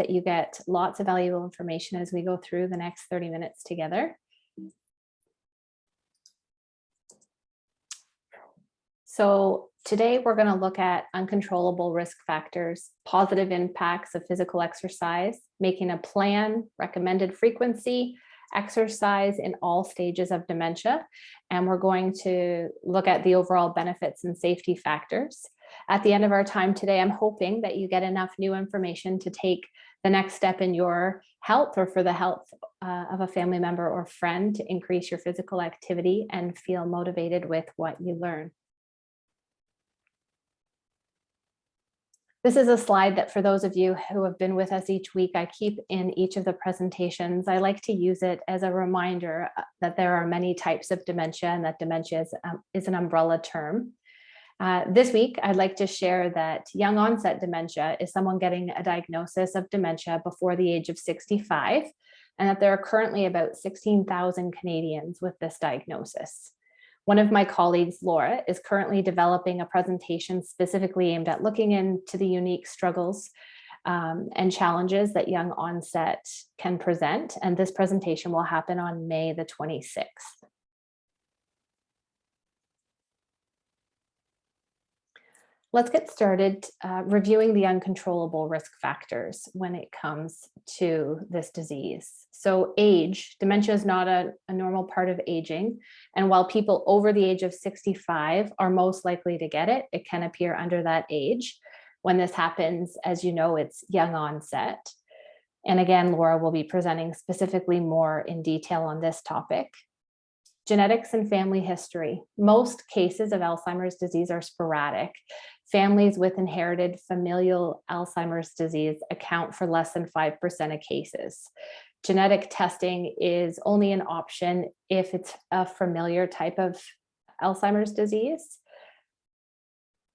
that you get lots of valuable information as we go through the next 30 minutes together. So today we're going to look at uncontrollable risk factors, positive impacts of physical exercise, making a plan, recommended frequency, exercise in all stages of dementia, and we're going to look at the overall benefits and safety factors. At the end of our time today, I'm hoping that you get enough new information to take the next step in your health or for the health of a family member or friend to increase your physical activity and feel motivated with what you learn. This is a slide that for those of you who have been with us each week, I keep in each of the presentations. I like to use it as a reminder that there are many types of dementia and that dementia is an umbrella term. This week, I'd like to share that young onset dementia is someone getting a diagnosis of dementia before the age of 65, and that there are currently about 16,000 Canadians with this diagnosis. One of my colleagues, Laura, is currently developing a presentation specifically aimed at looking into the unique struggles and challenges that young onset can present. And this presentation will happen on May the 26th. Let's get started reviewing the uncontrollable risk factors when it comes to this disease. So age, dementia is not a normal part of aging. And while people over the age of 65 are most likely to get it, it can appear under that age. When this happens, as you know, it's young onset. And again, Laura will be presenting specifically more in detail on this topic. Genetics and family history. Most cases of Alzheimer's disease are sporadic. Families with inherited familial Alzheimer's disease account for less than 5% of cases. Genetic testing is only an option if it's a familiar type of Alzheimer's disease.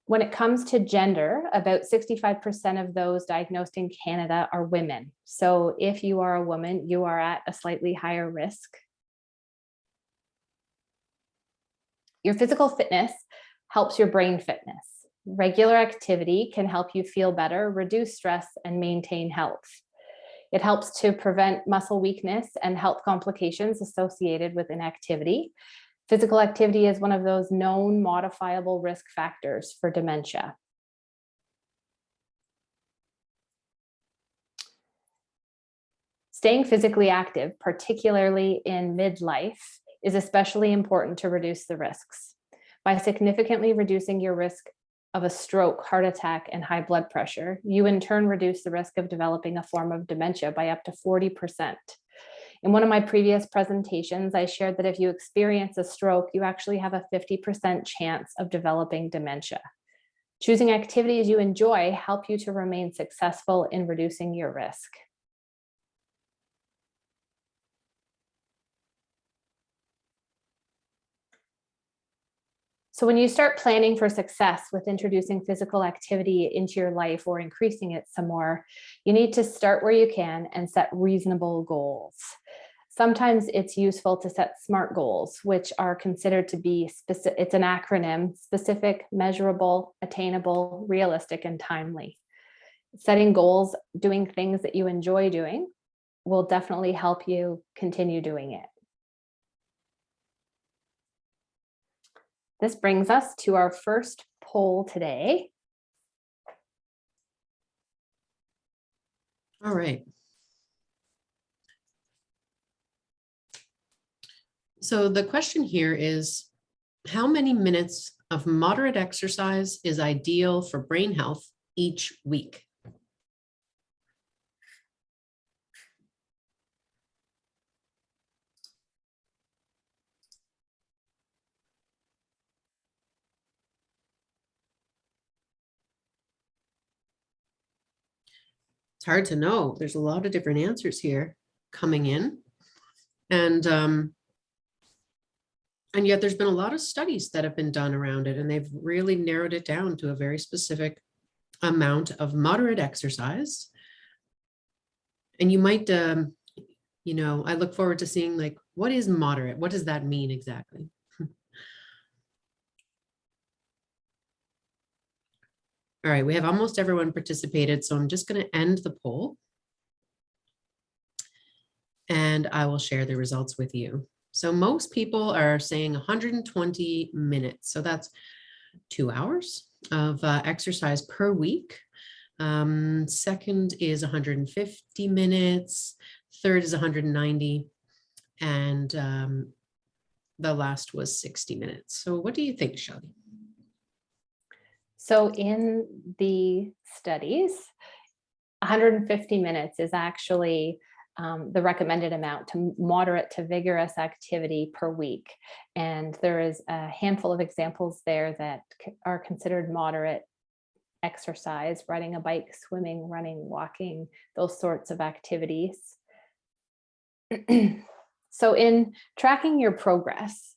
When it comes to gender, about 65% of those diagnosed in Canada are women. So if you are a woman, you are at a slightly higher risk. Your physical fitness helps your brain fitness. Regular activity can help you feel better, reduce stress, and maintain health. It helps to prevent muscle weakness and health complications associated with inactivity. Physical activity is one of those known modifiable risk factors for dementia. Staying physically active, particularly in midlife, is especially important to reduce the risks. By significantly reducing your risk of a stroke, heart attack, and high blood pressure, you in turn reduce the risk of developing a form of dementia by up to 40%. In one of my previous presentations, I shared that if you experience a stroke, you actually have a 50% chance of developing dementia. Choosing activities you enjoy help you to remain successful in reducing your risk. So when you start planning for success with introducing physical activity into your life or increasing it some more, you need to start where you can and set reasonable goals. Sometimes it's useful to set SMART goals, which are considered to be specific. It's an acronym: specific, measurable, attainable, realistic, and timely. Setting goals, doing things that you enjoy doing, will definitely help you continue doing it. This brings us to our first poll today. All right. So the question here is, how many minutes of moderate exercise is ideal for brain health each week? It's hard to know. There's a lot of different answers here coming in. And yet there's been a lot of studies that have been done around it, and they've really narrowed it down to a very specific amount of moderate exercise. And you might, I look forward to seeing, like, what is moderate? What does that mean exactly? All right, we have almost everyone participated, so I'm just going to end the poll. and I will share the results with you. So most people are saying 120 minutes. So that's 2 hours of exercise per week. Second is 150 minutes. Third is 190. And the last was 60 minutes. So what do you think, Shelley? So in the studies, 150 minutes is actually the recommended amount to moderate to vigorous activity per week. And there is a handful of examples there that are considered moderate exercise: riding a bike, swimming, running, walking, those sorts of activities. So in tracking your progress,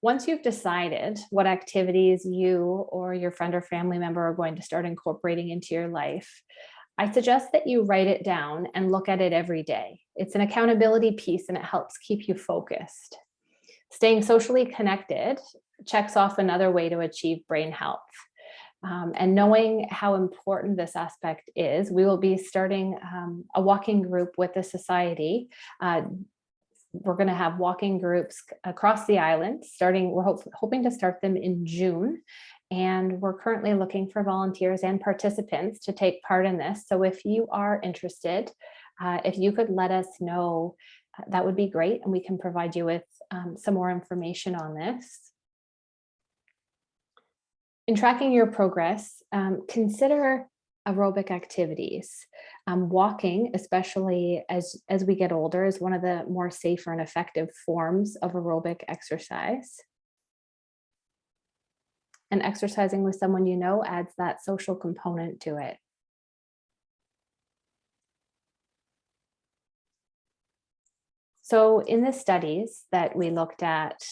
once you've decided what activities you or your friend or family member are going to start incorporating into your life, I suggest that you write it down and look at it every day. It's an accountability piece and it helps keep you focused. Staying socially connected checks off another way to achieve brain health. And knowing how important this aspect is, we will be starting a walking group with the society. We're going to have walking groups across the island starting, we're hoping to start them in June. And we're currently looking for volunteers and participants to take part in this. So if you are interested, if you could let us know, that would be great. And we can provide you with some more information on this. In tracking your progress, consider aerobic activities. Walking, especially as we get older, is one of the more safer and effective forms of aerobic exercise. And exercising with someone you know adds that social component to it. So in the studies that we looked at,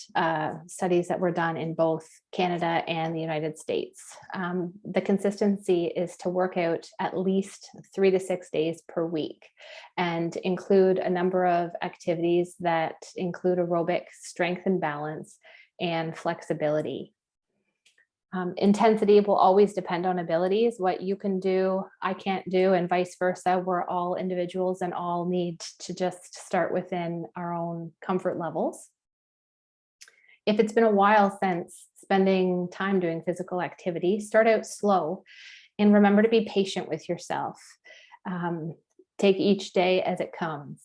studies that were done in both Canada and the United States, the consistency is to work out at least 3 to 6 days per week and include a number of activities that include aerobic strength and balance and flexibility. Intensity will always depend on abilities. What you can do, I can't do, and vice versa. We're all individuals and all need to just start within our own comfort levels. If it's been a while since spending time doing physical activity, start out slow and remember to be patient with yourself. Take each day as it comes.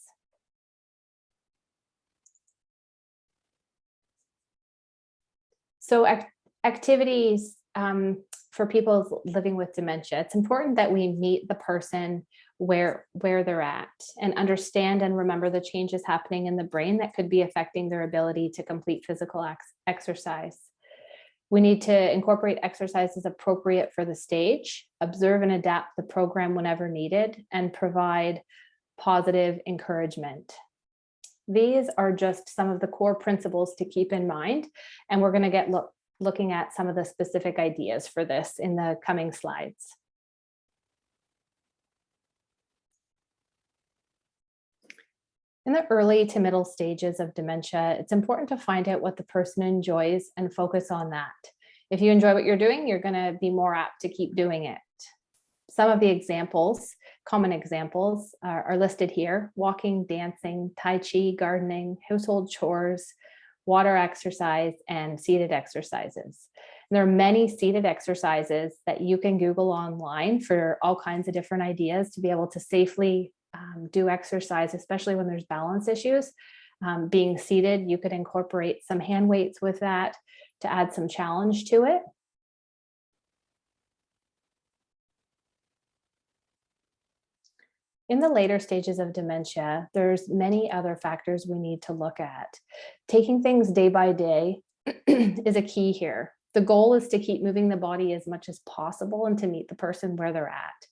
So activities for people living with dementia, it's important that we meet the person where they're at and understand and remember the changes happening in the brain that could be affecting their ability to complete physical exercise. We need to incorporate exercises appropriate for the stage, observe and adapt the program whenever needed, and provide positive encouragement. These are just some of the core principles to keep in mind, and we're going to get looking at some of the specific ideas for this in the coming slides. In the early to middle stages of dementia, it's important to find out what the person enjoys and focus on that. If you enjoy what you're doing, you're going to be more apt to keep doing it. Some of the examples, common examples, are listed here: walking, dancing, tai chi, gardening, household chores, water exercise, and seated exercises. And there are many seated exercises that you can Google online for all kinds of different ideas to be able to safely do exercise, especially when there's balance issues. Being seated, you could incorporate some hand weights with that to add some challenge to it. In the later stages of dementia, there's many other factors we need to look at. Taking things day by day is a key here. The goal is to keep moving the body as much as possible and to meet the person where they're at.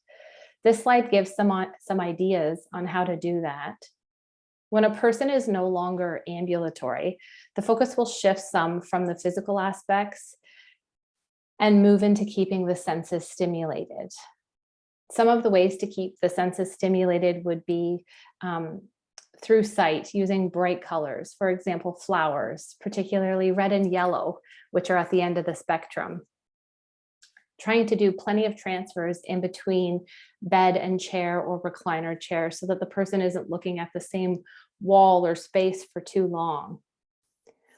This slide gives some ideas on how to do that. When a person is no longer ambulatory, the focus will shift some from the physical aspects and move into keeping the senses stimulated. Some of the ways to keep the senses stimulated would be through sight, using bright colors, for example, flowers, particularly red and yellow, which are at the end of the spectrum. trying to do plenty of transfers in between bed and chair or recliner chair so that the person isn't looking at the same wall or space for too long.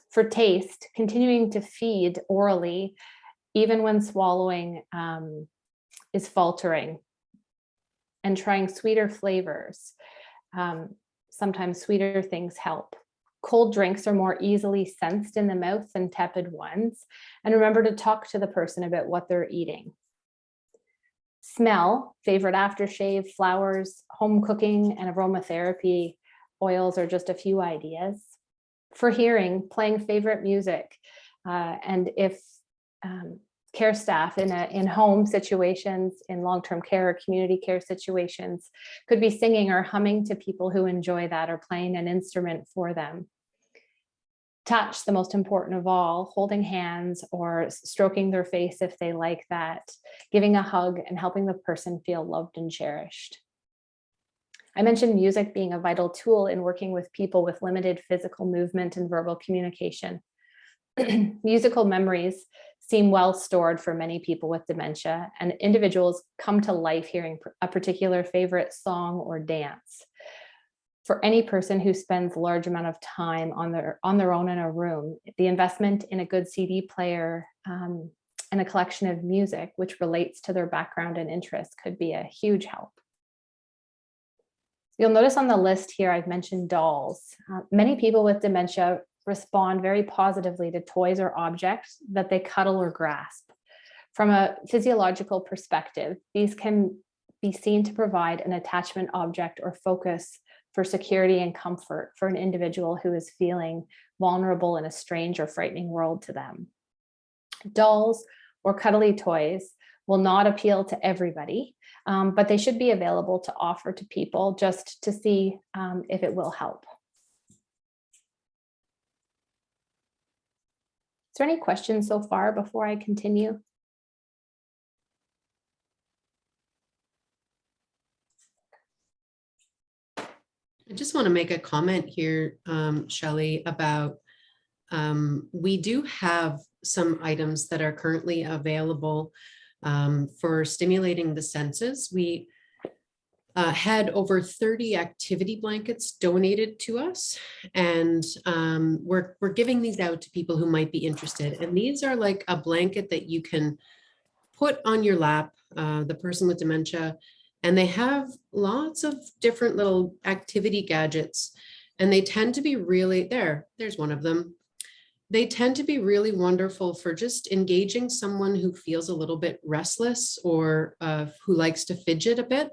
For taste, continuing to feed orally, even when swallowing is faltering, and trying sweeter flavors. Sometimes sweeter things help. Cold drinks are more easily sensed in the mouth than tepid ones. And remember to talk to the person about what they're eating. Smell, favorite aftershave, flowers, home cooking, and aromatherapy oils are just a few ideas. For hearing, playing favorite music. And if care staff in home situations, in long-term care or community care situations, could be singing or humming to people who enjoy that, or playing an instrument for them. Touch, the most important of all, holding hands or stroking their face if they like that, giving a hug and helping the person feel loved and cherished. I mentioned music being a vital tool in working with people with limited physical movement and verbal communication. Musical memories seem well stored for many people with dementia, and individuals come to life hearing a particular favorite song or dance. For any person who spends a large amount of time on their own in a room, the investment in a good CD player and a collection of music which relates to their background and interests could be a huge help. You'll notice on the list here, I've mentioned dolls. Many people with dementia respond very positively to toys or objects that they cuddle or grasp. From a physiological perspective, these can be seen to provide an attachment object or focus for security and comfort for an individual who is feeling vulnerable in a strange or frightening world to them. Dolls or cuddly toys will not appeal to everybody, but they should be available to offer to people just to see if it will help. Is there any questions so far before I continue? I just want to make a comment here, Shelley, about we do have some items that are currently available for stimulating the senses. We had over 30 activity blankets donated to us, and we're giving these out to people who might be interested. And these are like a blanket that you can put on your lap, the person with dementia, and they have lots of different little activity gadgets, and they tend to be really, there's one of them. They tend to be really wonderful for just engaging someone who feels a little bit restless or who likes to fidget a bit.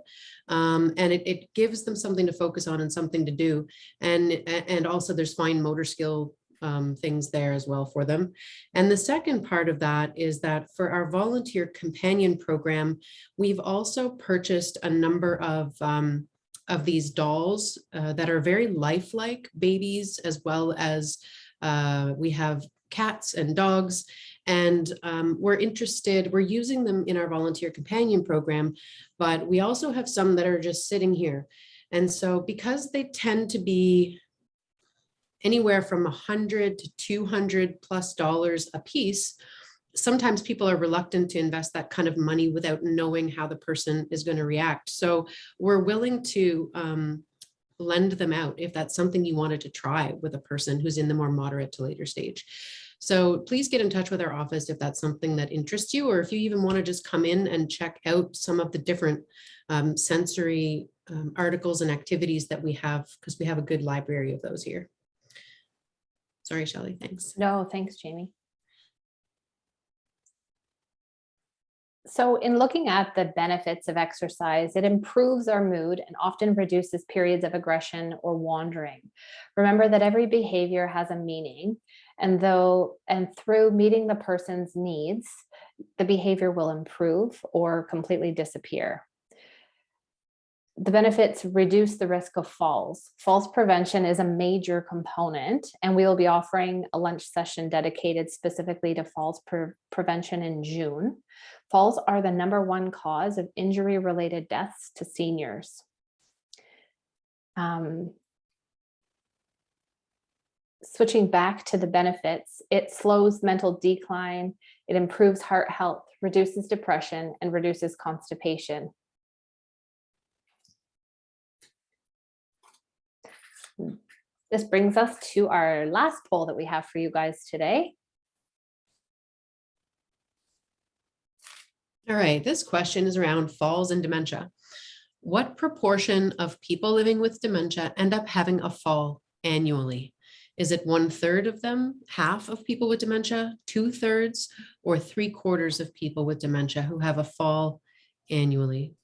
And it gives them something to focus on and something to do. And also there's fine motor skill things there as well for them. And the second part of that is that for our volunteer companion program, we've also purchased a number of these dolls that are very lifelike babies, as well as we have cats and dogs, and we're using them in our volunteer companion program, but we also have some that are just sitting here. And so because they tend to be anywhere from $100 to $200+ a piece, sometimes people are reluctant to invest that kind of money without knowing how the person is going to react. So we're willing to lend them out if that's something you wanted to try with a person who's in the more moderate to later stage. So please get in touch with our office if that's something that interests you, or if you even want to just come in and check out some of the different sensory articles and activities that we have, because we have a good library of those here. Sorry, Shelley, thanks. No, thanks, Jamie. So in looking at the benefits of exercise, it improves our mood and often reduces periods of aggression or wandering. Remember that every behavior has a meaning, and through meeting the person's needs, the behavior will improve or completely disappear. The benefits reduce the risk of falls. Falls prevention is a major component, and we will be offering a lunch session dedicated specifically to falls prevention in June. Falls are the #1 cause of injury-related deaths to seniors. Switching back to the benefits, it slows mental decline, it improves heart health, reduces depression, and reduces constipation. This brings us to our last poll that we have for you guys today. All right, this question is around falls and dementia. What proportion of people living with dementia end up having a fall annually? Is it 1/3 of them, half of people with dementia, 2/3, or 3/4 of people with dementia who have a fall annually?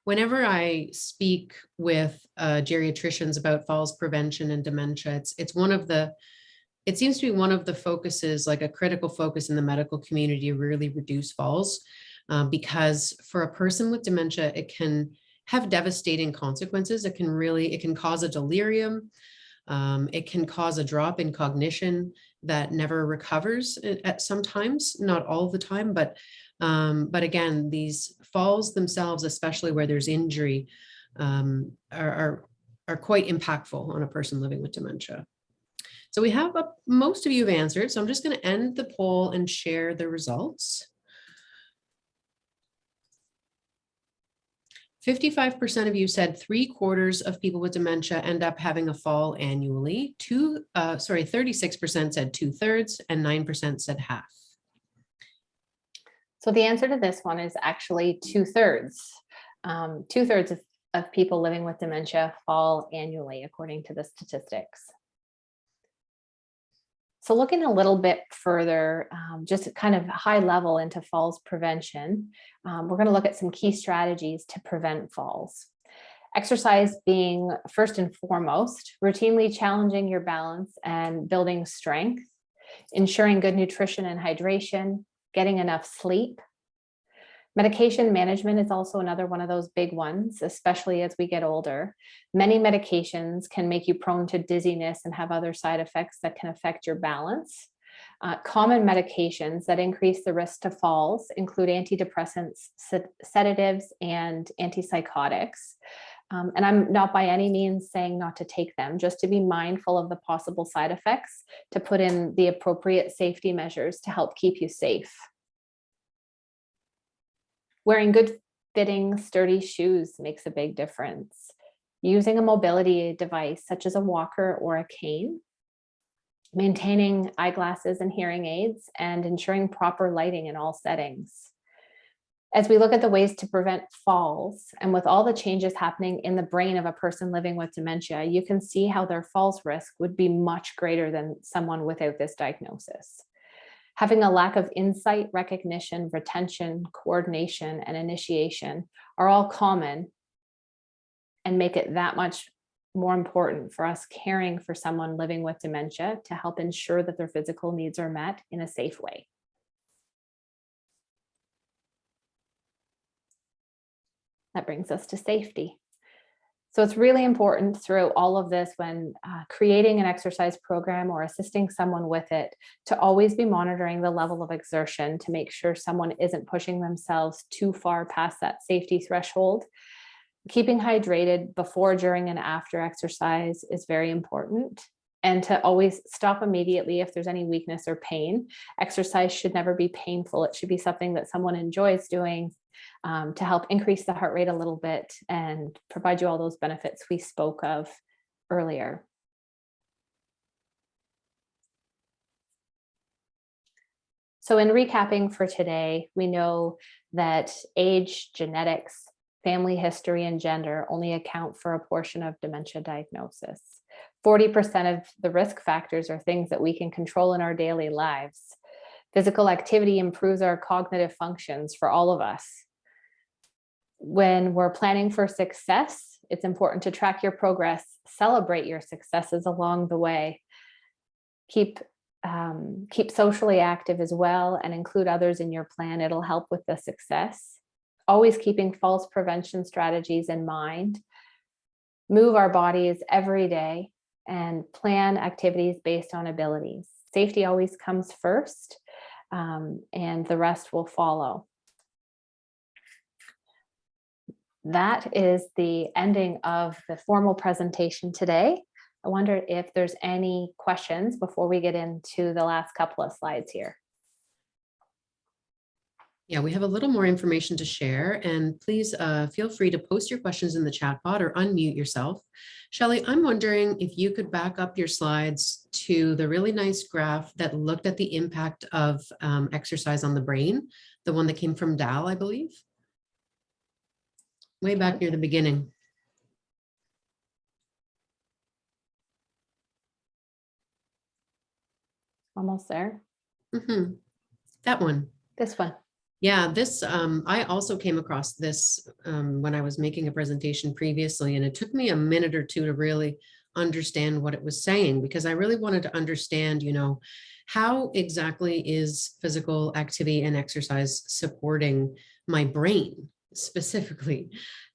Whenever I speak with geriatricians about falls prevention and dementia, it seems to be one of the focuses, like a critical focus in the medical community, to really reduce falls. Because for a person with dementia, it can have devastating consequences. It can cause a delirium. It can cause a drop in cognition that never recovers at sometimes, not all the time, but again, these falls themselves, especially where there's injury, are quite impactful on a person living with dementia. So we have most of you have answered. So I'm just going to end the poll and share the results. 55% of you said 3/4 of people with dementia end up having a fall annually. 36% said 2/3 and 9% said half. So the answer to this one is actually 2/3. 2/3 of people living with dementia fall annually, according to the statistics. So looking a little bit further, just kind of high level into falls prevention, we're going to look at some key strategies to prevent falls. Exercise being first and foremost, routinely challenging your balance and building strength, ensuring good nutrition and hydration, getting enough sleep. Medication management is also another one of those big ones, especially as we get older. Many medications can make you prone to dizziness and have other side effects that can affect your balance. Common medications that increase the risk to falls include antidepressants, sedatives, and antipsychotics. And I'm not by any means saying not to take them, just to be mindful of the possible side effects, to put in the appropriate safety measures to help keep you safe. Wearing good fitting, sturdy shoes makes a big difference. Using a mobility device such as a walker or a cane, maintaining eyeglasses and hearing aids, and ensuring proper lighting in all settings. As we look at the ways to prevent falls, and with all the changes happening in the brain of a person living with dementia, you can see how their falls risk would be much greater than someone without this diagnosis. Having a lack of insight, recognition, retention, coordination, and initiation are all common and make it that much more important for us caring for someone living with dementia to help ensure that their physical needs are met in a safe way. That brings us to safety. So it's really important throughout all of this, when creating an exercise program or assisting someone with it, to always be monitoring the level of exertion to make sure someone isn't pushing themselves too far past that safety threshold. Keeping hydrated before, during, and after exercise is very important. And to always stop immediately if there's any weakness or pain. Exercise should never be painful. It should be something that someone enjoys doing, to help increase the heart rate a little bit and provide you all those benefits we spoke of earlier. So in recapping for today, we know that age, genetics, family history, and gender only account for a portion of dementia diagnosis. 40% of the risk factors are things that we can control in our daily lives. Physical activity improves our cognitive functions for all of us. When we're planning for success, it's important to track your progress, celebrate your successes along the way. Keep socially active as well, and include others in your plan. It'll help with the success. Always keeping falls prevention strategies in mind. Move our bodies every day and plan activities based on abilities. Safety always comes first, and the rest will follow. That is the ending of the formal presentation today. I wonder if there's any questions before we get into the last couple of slides here. Yeah, we have a little more information to share, and please feel free to post your questions in the chat pod or unmute yourself. Shelley, I'm wondering if you could back up your slides to the really nice graph that looked at the impact of exercise on the brain, the one that came from Dal, I believe, way back near the beginning. Almost there. That one. This one. Yeah, this, I also came across this when I was making a presentation previously, and it took me a minute or two to really understand what it was saying, because I really wanted to understand, how exactly is physical activity and exercise supporting my brain specifically.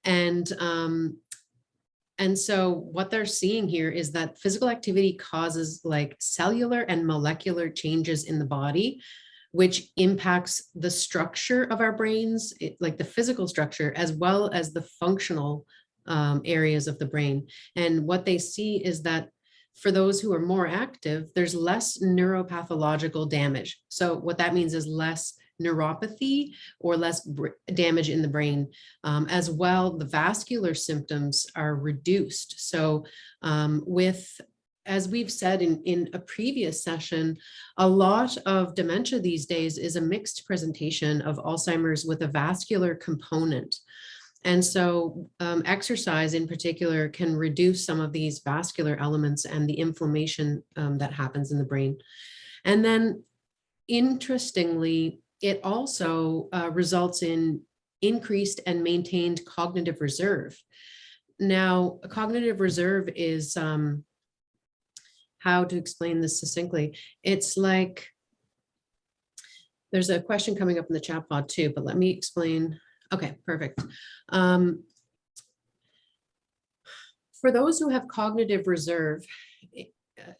And so what they're seeing here is that physical activity causes like cellular and molecular changes in the body, which impacts the structure of our brains, like the physical structure, as well as the functional areas of the brain. And what they see is that for those who are more active, there's less neuropathological damage. So what that means is less neuropathy or less damage in the brain. As well, the vascular symptoms are reduced. So as we've said in a previous session, a lot of dementia these days is a mixed presentation of Alzheimer's with a vascular component. And so exercise in particular can reduce some of these vascular elements and the inflammation that happens in the brain. And then interestingly, it also results in increased and maintained cognitive reserve. Now, a cognitive reserve is, how to explain this succinctly? It's like, there's a question coming up in the chat pod too, but let me explain. Okay, perfect. For those who have cognitive reserve,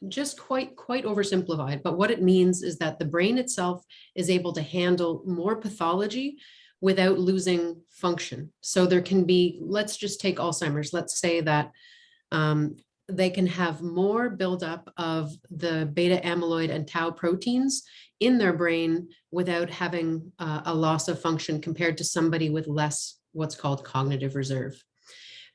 just quite oversimplified, but what it means is that the brain itself is able to handle more pathology without losing function. So there can be, let's just take Alzheimer's. Let's say that they can have more buildup of the beta amyloid and tau proteins in their brain without having a loss of function compared to somebody with less what's called cognitive reserve.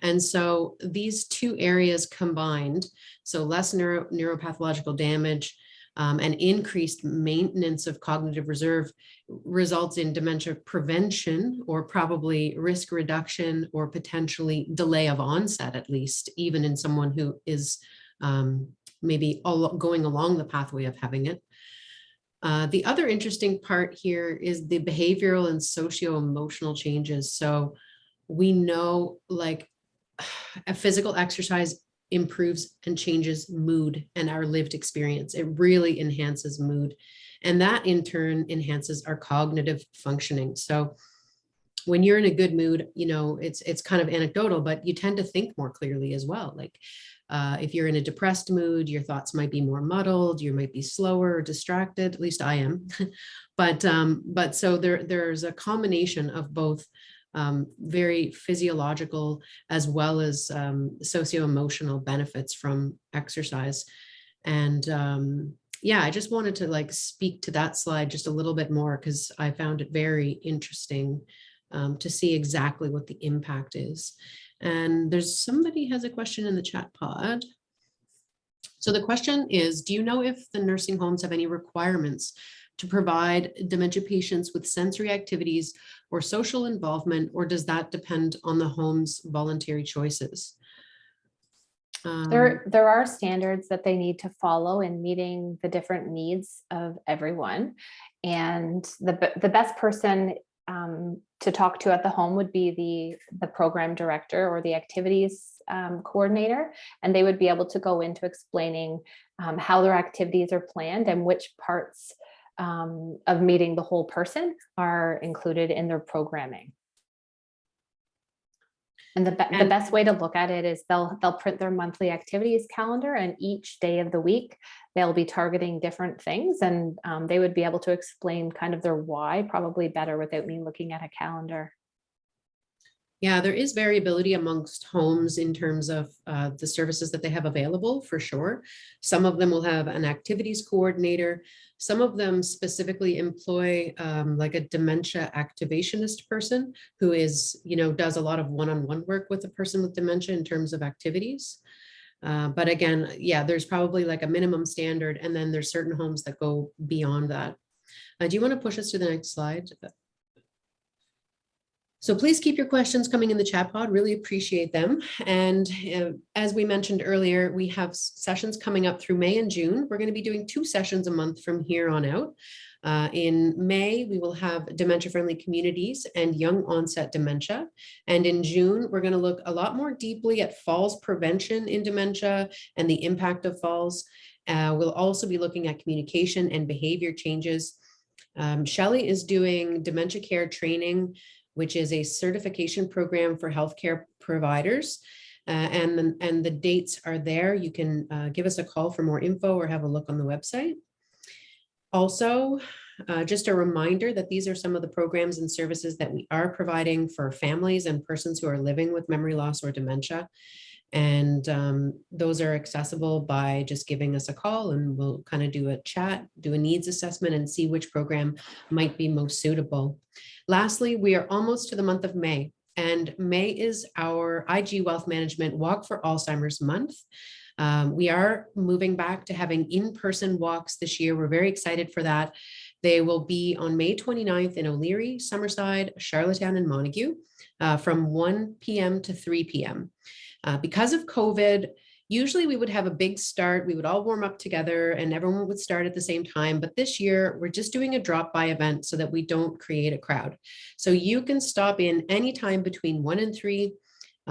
And so these two areas combined, so less neuropathological damage and increased maintenance of cognitive reserve, results in dementia prevention, or probably risk reduction, or potentially delay of onset, at least, even in someone who is maybe going along the pathway of having it. The other interesting part here is the behavioral and socio-emotional changes. So we know, like, a physical exercise improves and changes mood and our lived experience. It really enhances mood. And that in turn enhances our cognitive functioning. So when you're in a good mood, it's kind of anecdotal, but you tend to think more clearly as well. Like if you're in a depressed mood, your thoughts might be more muddled, you might be slower or distracted, at least I am. but so there's a combination of both very physiological as well as socio-emotional benefits from exercise. And yeah, I just wanted to speak to that slide just a little bit more, because I found it very interesting to see exactly what the impact is. And there's somebody has a question in the chat pod. So the question is, do you know if the nursing homes have any requirements to provide dementia patients with sensory activities or social involvement, or does that depend on the home's voluntary choices? There are standards that they need to follow in meeting the different needs of everyone. And the best person to talk to at the home would be the program director or the activities coordinator, and they would be able to go into explaining how their activities are planned and which parts of meeting the whole person are included in their programming. And the best way to look at it is they'll print their monthly activities calendar, and each day of the week they'll be targeting different things, and they would be able to explain kind of their why probably better without me looking at a calendar. Yeah, there is variability amongst homes in terms of the services that they have available, for sure. Some of them will have an activities coordinator. Some of them specifically employ like a dementia activationist person who is, does a lot of one-on-one work with a person with dementia in terms of activities. But again, yeah, there's probably like a minimum standard, and then there's certain homes that go beyond that. Do you want to push us to the next slide? So please keep your questions coming in the chat pod. Really appreciate them. And as we mentioned earlier, we have sessions coming up through May and June. We're going to be doing 2 sessions a month from here on out. In May, we will have dementia-friendly communities and young onset dementia. And in June, we're going to look a lot more deeply at falls prevention in dementia and the impact of falls. We'll also be looking at communication and behavior changes. Shelley is doing dementia care training, which is a certification program for healthcare providers. And the dates are there. You can give us a call for more info or have a look on the website. Also, just a reminder that these are some of the programs and services that we are providing for families and persons who are living with memory loss or dementia. And those are accessible by just giving us a call, and we'll kind of do a chat, do a needs assessment, and see which program might be most suitable. Lastly, we are almost to the month of May, and May is our IG Wealth Management Walk for Alzheimer's Month. We are moving back to having in-person walks this year. We're very excited for that. They will be on May 29th in O'Leary, Summerside, Charlottetown, and Montague from 1 p.m. to 3 p.m. Because of COVID, usually we would have a big start. We would all warm up together and everyone would start at the same time. But this year, we're just doing a drop-by event so that we don't create a crowd. So you can stop in anytime between 1 and 3.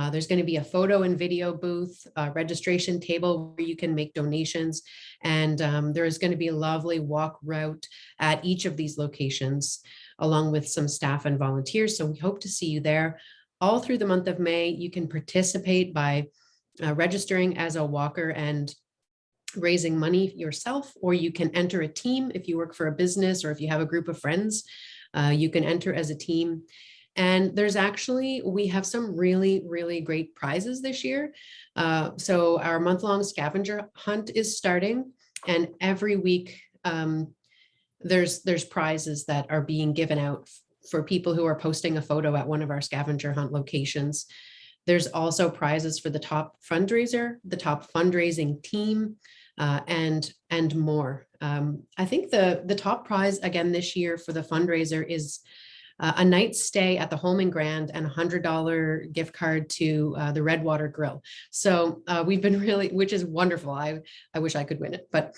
There's going to be a photo and video booth, registration table where you can make donations. And there is going to be a lovely walk route at each of these locations, along with some staff and volunteers. So we hope to see you there. All through the month of May, you can participate by registering as a walker and raising money yourself, or you can enter a team if you work for a business or if you have a group of friends, you can enter as a team. And we have some really, really great prizes this year. So our month-long scavenger hunt is starting, and every week there's prizes that are being given out for people who are posting a photo at one of our scavenger hunt locations. There's also prizes for the top fundraiser, the top fundraising team, and more. I think the top prize again this year for the fundraiser is a night's stay at the Home and Grand and $100 gift card to the Redwater Grill. So we've been really, which is wonderful. I wish I could win it, but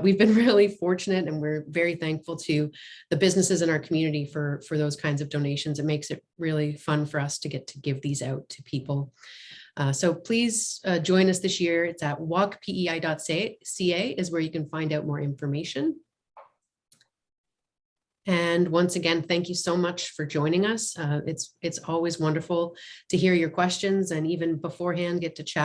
we've been really fortunate, and we're very thankful to the businesses in our community for those kinds of donations. It makes it really fun for us to get to give these out to people. So please join us this year. It's at walkpei.ca is where you can find out more information. And once again, thank you so much for joining us. It's always wonderful to hear your questions, and even beforehand get to chat